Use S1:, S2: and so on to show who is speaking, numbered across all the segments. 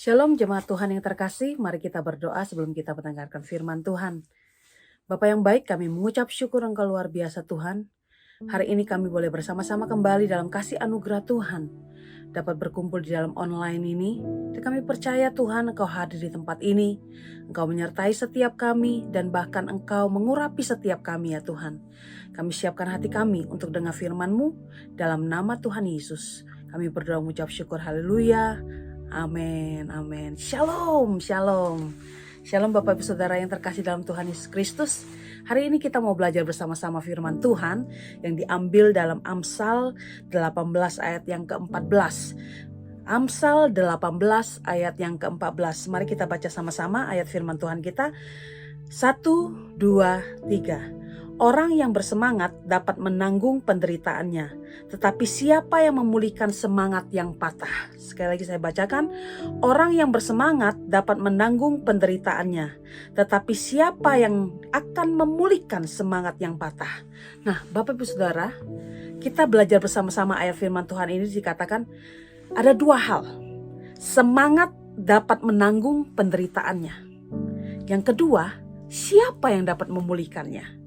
S1: Shalom jemaat Tuhan yang terkasih, mari kita berdoa sebelum kita mendengarkan firman Tuhan. Bapa yang baik, kami mengucap syukur Engkau luar biasa Tuhan. Hari ini kami boleh bersama-sama kembali dalam kasih anugerah Tuhan. Dapat berkumpul di dalam online ini. Dan kami percaya Tuhan Engkau hadir di tempat ini. Engkau menyertai setiap kami dan bahkan Engkau mengurapi setiap kami ya Tuhan. Kami siapkan hati kami untuk dengar firman-Mu dalam nama Tuhan Yesus. Kami berdoa mengucap syukur, haleluya. Amin, amin. Shalom, shalom. Shalom Bapak Ibu Saudara yang terkasih dalam Tuhan Yesus Kristus. Hari ini kita mau belajar bersama-sama firman Tuhan yang diambil dalam Amsal 18 ayat yang ke-14. Amsal 18 ayat yang ke-14. Mari kita baca sama-sama ayat firman Tuhan kita. 1, 2, 3. Orang yang bersemangat dapat menanggung penderitaannya, tetapi siapa yang memulihkan semangat yang patah? Sekali lagi saya bacakan, orang yang bersemangat dapat menanggung penderitaannya, tetapi siapa yang akan memulihkan semangat yang patah? Nah, Bapak Ibu Saudara, kita belajar bersama-sama ayat firman Tuhan ini dikatakan ada dua hal. Semangat dapat menanggung penderitaannya. Yang kedua, siapa yang dapat memulihkannya?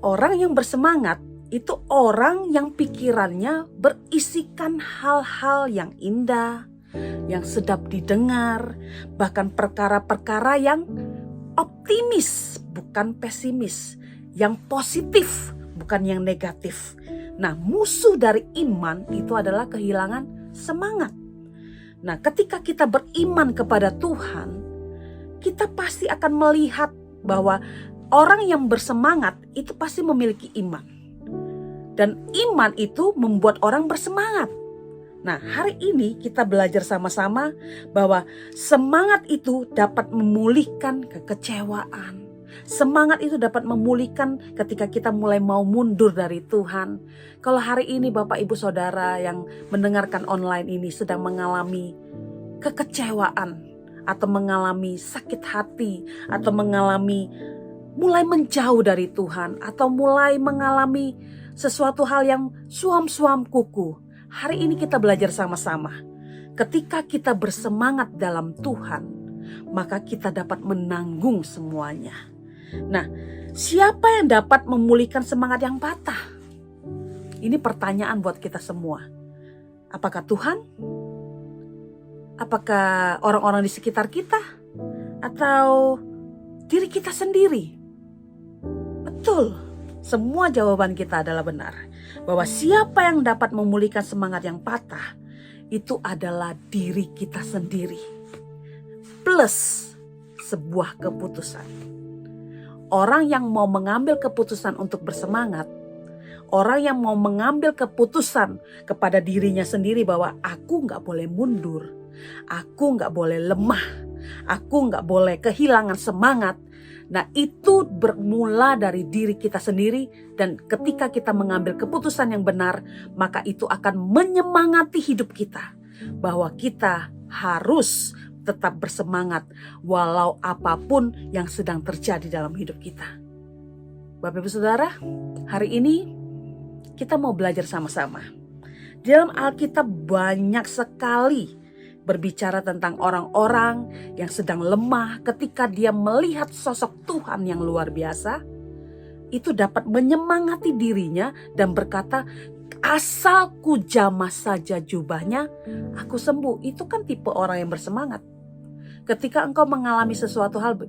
S1: Orang yang bersemangat itu orang yang pikirannya berisikan hal-hal yang indah, yang sedap didengar, bahkan perkara-perkara yang optimis, bukan pesimis, yang positif, bukan yang negatif. Nah, musuh dari iman itu adalah kehilangan semangat. Nah, ketika kita beriman kepada Tuhan, kita pasti akan melihat bahwa orang yang bersemangat itu pasti memiliki iman. Dan iman itu membuat orang bersemangat. Nah, hari ini kita belajar sama-sama bahwa semangat itu dapat memulihkan kekecewaan. Semangat itu dapat memulihkan ketika kita mulai mau mundur dari Tuhan. Kalau hari ini Bapak Ibu Saudara yang mendengarkan online ini sedang mengalami kekecewaan, atau mengalami sakit hati, atau mengalami mulai menjauh dari Tuhan, atau mulai mengalami sesuatu hal yang suam-suam kuku. Hari ini kita belajar sama-sama. Ketika kita bersemangat dalam Tuhan, maka kita dapat menanggung semuanya. Nah, siapa yang dapat memulihkan semangat yang patah? Ini pertanyaan buat kita semua. Apakah Tuhan? Apakah orang-orang di sekitar kita? Atau diri kita sendiri? Betul, semua jawaban kita adalah benar. Bahwa siapa yang dapat memulihkan semangat yang patah, itu adalah diri kita sendiri. Plus sebuah keputusan. Orang yang mau mengambil keputusan untuk bersemangat, orang yang mau mengambil keputusan kepada dirinya sendiri bahwa aku gak boleh mundur, aku gak boleh lemah, aku gak boleh kehilangan semangat. Nah, itu bermula dari diri kita sendiri, dan ketika kita mengambil keputusan yang benar, maka itu akan menyemangati hidup kita. Bahwa kita harus tetap bersemangat walau apapun yang sedang terjadi dalam hidup kita. Bapak Ibu Saudara, hari ini kita mau belajar sama-sama. Di dalam Alkitab banyak sekali berbicara tentang orang-orang yang sedang lemah ketika dia melihat sosok Tuhan yang luar biasa. Itu dapat menyemangati dirinya dan berkata, asal ku jamah saja jubahnya, aku sembuh. Itu kan tipe orang yang bersemangat. Ketika engkau mengalami sesuatu hal,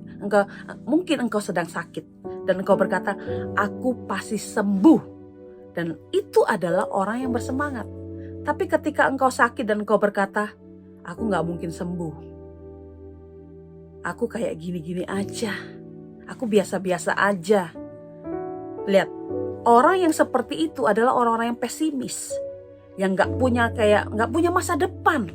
S1: mungkin engkau sedang sakit dan engkau berkata, aku pasti sembuh. Dan itu adalah orang yang bersemangat. Tapi ketika engkau sakit dan engkau berkata, aku gak mungkin sembuh. Aku kayak gini-gini aja. Aku biasa-biasa aja. Lihat, orang yang seperti itu adalah orang-orang yang pesimis. Yang gak punya masa depan.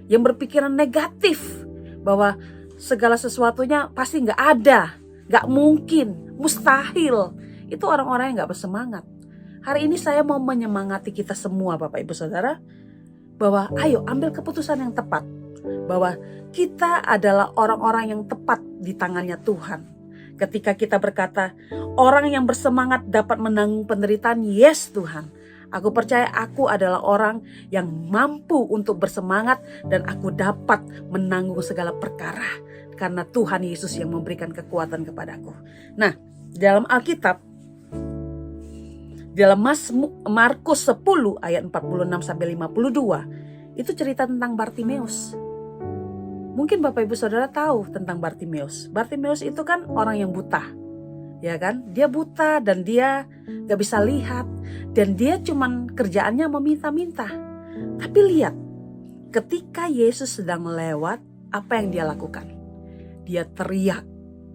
S1: Yang berpikiran negatif. Bahwa segala sesuatunya pasti gak ada. Gak mungkin, mustahil. Itu orang-orang yang gak bersemangat. Hari ini saya mau menyemangati kita semua Bapak Ibu Saudara. Bahwa ayo ambil keputusan yang tepat. Bahwa kita adalah orang-orang yang tepat di tangannya Tuhan. Ketika kita berkata, orang yang bersemangat dapat menanggung penderitaan, yes Tuhan. Aku percaya aku adalah orang yang mampu untuk bersemangat dan aku dapat menanggung segala perkara karena Tuhan Yesus yang memberikan kekuatan kepadaku. Nah, dalam Alkitab, dalam Markus 10 ayat 46 sampai 52, itu cerita tentang Bartimeus. Mungkin Bapak Ibu Saudara tahu tentang Bartimeus. Bartimeus itu kan orang yang buta. Ya kan? Dia buta dan dia gak bisa lihat. Dan dia cuman kerjaannya meminta-minta. Tapi lihat, ketika Yesus sedang lewat, apa yang dia lakukan? Dia teriak.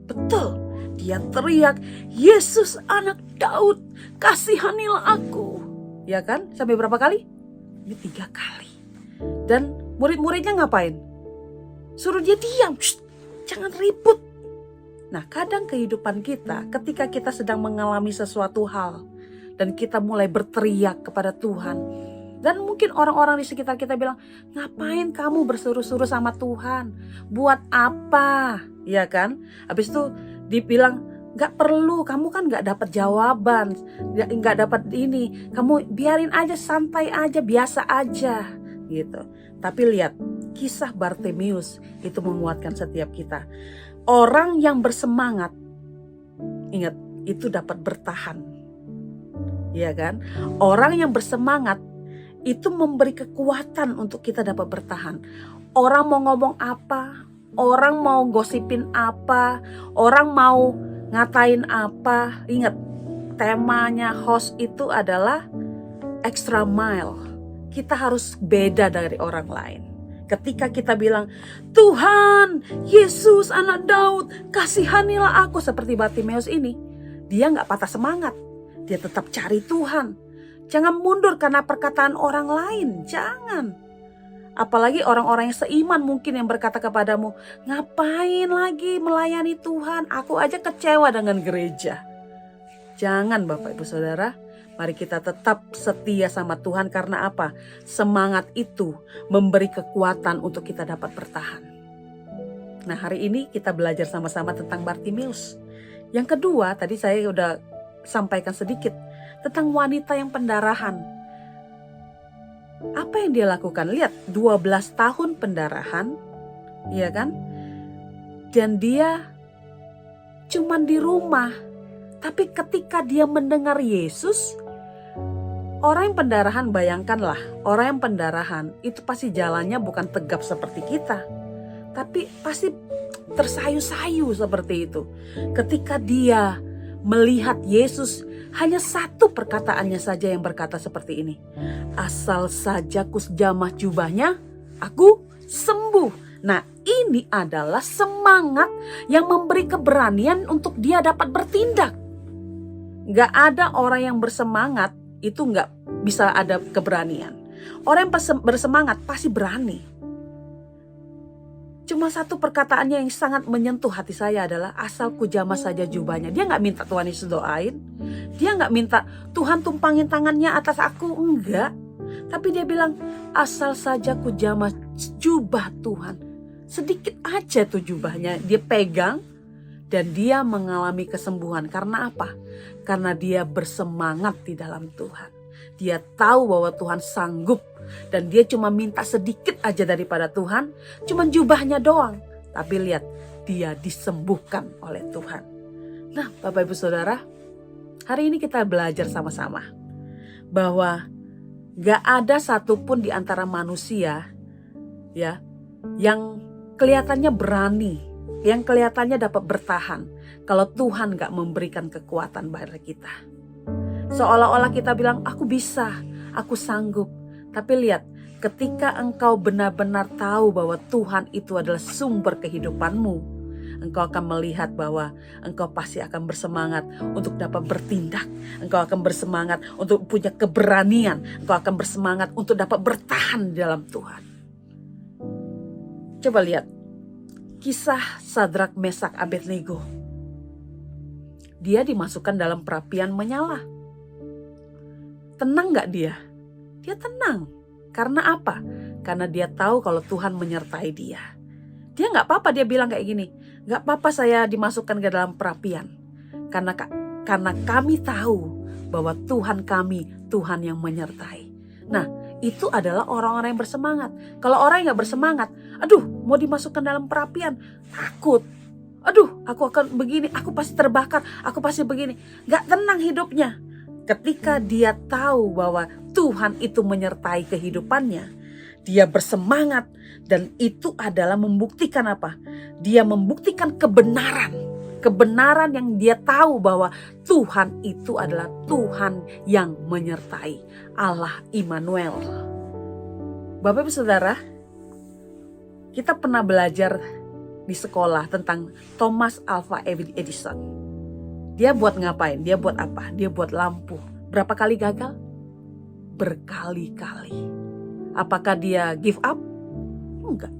S1: Betul, dia teriak, Yesus anak Daud, kasihanilah aku. Ya kan? Sampai berapa kali? Ini 3 kali. Dan murid-muridnya ngapain? Suruh dia diam, jangan ribut. Nah, kadang kehidupan kita ketika kita sedang mengalami sesuatu hal dan kita mulai berteriak kepada Tuhan. Dan mungkin orang-orang di sekitar kita bilang, ngapain kamu bersuruh-suruh sama Tuhan? Buat apa? Ya kan? Habis itu dibilang, gak perlu, kamu kan gak dapat jawaban, gak dapat ini. Kamu biarin aja, santai aja, biasa aja gitu. Tapi lihat, kisah Bartimeus itu menguatkan setiap kita. Orang yang bersemangat, ingat, itu dapat bertahan. Ya kan? Orang yang bersemangat itu memberi kekuatan untuk kita dapat bertahan. Orang mau ngomong apa, orang mau gosipin apa, orang mau ngatain apa. Ingat, temanya host itu adalah extra mile. Kita harus beda dari orang lain. Ketika kita bilang, Tuhan, Yesus anak Daud, kasihanilah aku, seperti Bartimeus ini, dia gak patah semangat. Dia tetap cari Tuhan. Jangan mundur karena perkataan orang lain, jangan. Apalagi orang-orang yang seiman mungkin yang berkata kepadamu, ngapain lagi melayani Tuhan, aku aja kecewa dengan gereja. Jangan Bapak Ibu Saudara. Mari kita tetap setia sama Tuhan karena apa? Semangat itu memberi kekuatan untuk kita dapat bertahan. Nah, hari ini kita belajar sama-sama tentang Bartimeus. Yang kedua, tadi saya udah sampaikan sedikit tentang wanita yang pendarahan. Apa yang dia lakukan? Lihat, 12 tahun pendarahan, ya kan? Dan dia cuman di rumah. Tapi ketika dia mendengar Yesus, orang yang pendarahan, bayangkanlah, orang yang pendarahan itu pasti jalannya bukan tegap seperti kita. Tapi pasti tersayu-sayu seperti itu. Ketika dia melihat Yesus, hanya satu perkataannya saja yang berkata seperti ini. Asal saja ku jamah jubahnya, aku sembuh. Nah, ini adalah semangat yang memberi keberanian untuk dia dapat bertindak. Gak ada orang yang bersemangat itu gak bisa ada keberanian. Orang yang bersemangat pasti berani. Cuma satu perkataannya yang sangat menyentuh hati saya adalah asal ku jamah saja jubahnya. Dia gak minta Tuhan Yesus doain. Dia gak minta Tuhan tumpangin tangannya atas aku. Enggak. Tapi dia bilang asal saja ku jamah jubah Tuhan. Sedikit aja tuh jubahnya dia pegang. Dan dia mengalami kesembuhan. Karena apa? Karena dia bersemangat di dalam Tuhan. Dia tahu bahwa Tuhan sanggup. Dan dia cuma minta sedikit aja daripada Tuhan. Cuma jubahnya doang. Tapi lihat, dia disembuhkan oleh Tuhan. Nah, Bapak Ibu Saudara, hari ini kita belajar sama-sama. Bahwa gak ada satupun di antara manusia ya yang kelihatannya berani, yang kelihatannya dapat bertahan kalau Tuhan gak memberikan kekuatan pada kita. Seolah-olah kita bilang, aku bisa, aku sanggup. Tapi lihat, ketika engkau benar-benar tahu bahwa Tuhan itu adalah sumber kehidupanmu, engkau akan melihat bahwa engkau pasti akan bersemangat untuk dapat bertindak. Engkau akan bersemangat untuk punya keberanian. Engkau akan bersemangat untuk dapat bertahan di dalam Tuhan. Coba lihat kisah Sadrak, Mesak, Abednego. Dia dimasukkan dalam perapian menyala. Tenang gak dia? Dia tenang. Karena apa? Karena dia tahu kalau Tuhan menyertai dia. Dia gak apa-apa, dia bilang kayak gini. Gak apa-apa saya dimasukkan ke dalam perapian. Karena kami tahu bahwa Tuhan kami, Tuhan yang menyertai. Nah, itu adalah orang-orang yang bersemangat. Kalau orang yang gak bersemangat, aduh mau dimasukkan dalam perapian, takut. Aduh aku akan begini, aku pasti terbakar, aku pasti begini. Gak tenang hidupnya. Ketika dia tahu bahwa Tuhan itu menyertai kehidupannya, dia bersemangat, dan itu adalah membuktikan apa? Dia membuktikan kebenaran. Kebenaran yang dia tahu bahwa Tuhan itu adalah Tuhan yang menyertai, Allah Immanuel. Bapak Ibu Saudara, kita pernah belajar di sekolah tentang Thomas Alva Edison. Dia buat ngapain? Dia buat apa? Dia buat lampu. Berapa kali gagal? Berkali-kali. Apakah dia give up? Enggak.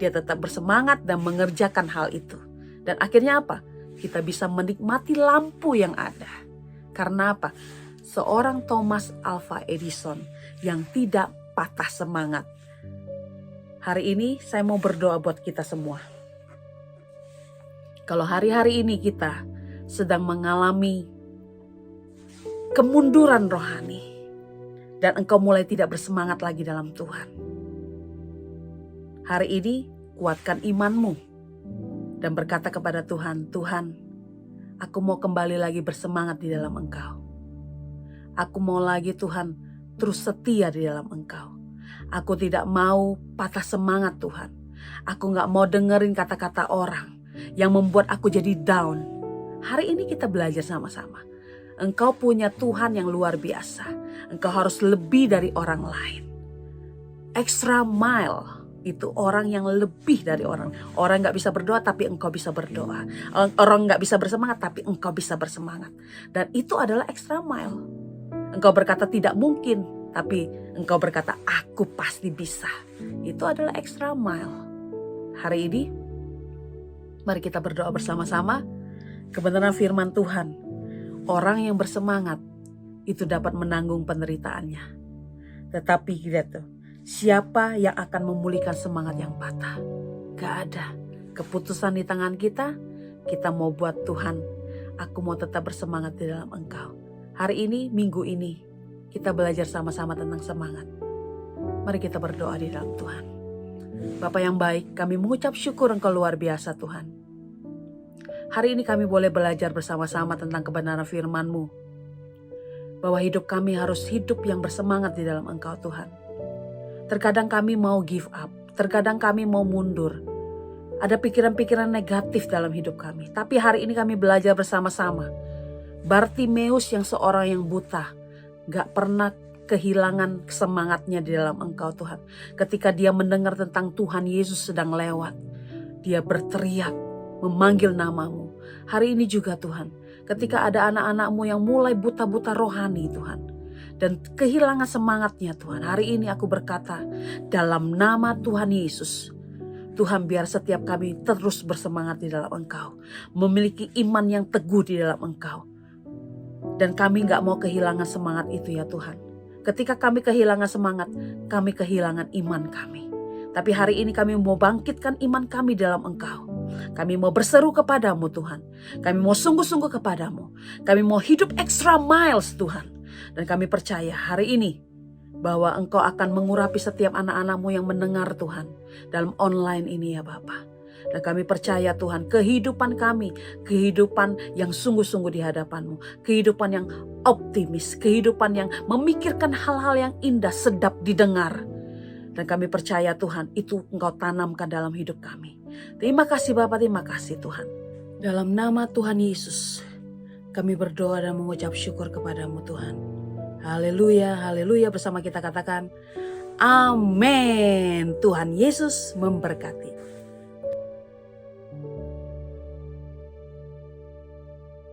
S1: Dia tetap bersemangat dan mengerjakan hal itu. Dan akhirnya apa? Kita bisa menikmati lampu yang ada. Karena apa? Seorang Thomas Alva Edison yang tidak patah semangat. Hari ini saya mau berdoa buat kita semua. Kalau hari-hari ini kita sedang mengalami kemunduran rohani dan engkau mulai tidak bersemangat lagi dalam Tuhan. Hari ini kuatkan imanmu dan berkata kepada Tuhan, Tuhan, aku mau kembali lagi bersemangat di dalam Engkau. Aku mau lagi Tuhan terus setia di dalam Engkau. Aku tidak mau patah semangat Tuhan. Aku gak mau dengerin kata-kata orang yang membuat aku jadi down. Hari ini kita belajar sama-sama. Engkau punya Tuhan yang luar biasa. Engkau harus lebih dari orang lain. Extra mile. Itu orang yang lebih dari orang. Orang gak bisa berdoa tapi engkau bisa berdoa. Orang gak bisa bersemangat tapi engkau bisa bersemangat. Dan itu adalah extra mile. Engkau berkata tidak mungkin, tapi engkau berkata aku pasti bisa. Itu adalah extra mile. Hari ini mari kita berdoa bersama-sama. Kebenaran firman Tuhan, orang yang bersemangat itu dapat menanggung penderitaannya. Tetapi gitu, siapa yang akan memulihkan semangat yang patah? Gak ada. Keputusan di tangan kita. Kita mau buat Tuhan, aku mau tetap bersemangat di dalam Engkau. Hari ini, minggu ini, kita belajar sama-sama tentang semangat. Mari kita berdoa di dalam Tuhan. Bapa yang baik, kami mengucap syukur Engkau luar biasa Tuhan. Hari ini kami boleh belajar bersama-sama tentang kebenaran firman-Mu. Bahwa hidup kami harus hidup yang bersemangat di dalam Engkau Tuhan. Terkadang kami mau give up, terkadang kami mau mundur. Ada pikiran-pikiran negatif dalam hidup kami. Tapi hari ini kami belajar bersama-sama. Bartimeus yang seorang yang buta, gak pernah kehilangan semangatnya di dalam Engkau Tuhan. Ketika dia mendengar tentang Tuhan Yesus sedang lewat, dia berteriak, memanggil nama-Mu. Hari ini juga Tuhan, ketika ada anak-anak-Mu yang mulai buta-buta rohani Tuhan, dan kehilangan semangatnya Tuhan. Hari ini aku berkata, dalam nama Tuhan Yesus, Tuhan biar setiap kami terus bersemangat di dalam Engkau. Memiliki iman yang teguh di dalam Engkau. Dan kami gak mau kehilangan semangat itu ya Tuhan. Ketika kami kehilangan semangat, kami kehilangan iman kami. Tapi hari ini kami mau bangkitkan iman kami dalam Engkau. Kami mau berseru kepadamu Tuhan. Kami mau sungguh-sungguh kepadamu. Kami mau hidup extra miles Tuhan. Dan kami percaya hari ini bahwa Engkau akan mengurapi setiap anak-anak-Mu yang mendengar Tuhan dalam online ini ya Bapa. Dan kami percaya Tuhan, kehidupan kami, kehidupan yang sungguh-sungguh di hadapan-Mu, kehidupan yang optimis, kehidupan yang memikirkan hal-hal yang indah, sedap didengar. Dan kami percaya Tuhan, itu Engkau tanamkan dalam hidup kami. Terima kasih Bapa, terima kasih Tuhan. Dalam nama Tuhan Yesus, kami berdoa dan mengucap syukur kepadamu Tuhan. Haleluya, haleluya, bersama kita katakan, amin. Tuhan Yesus memberkati.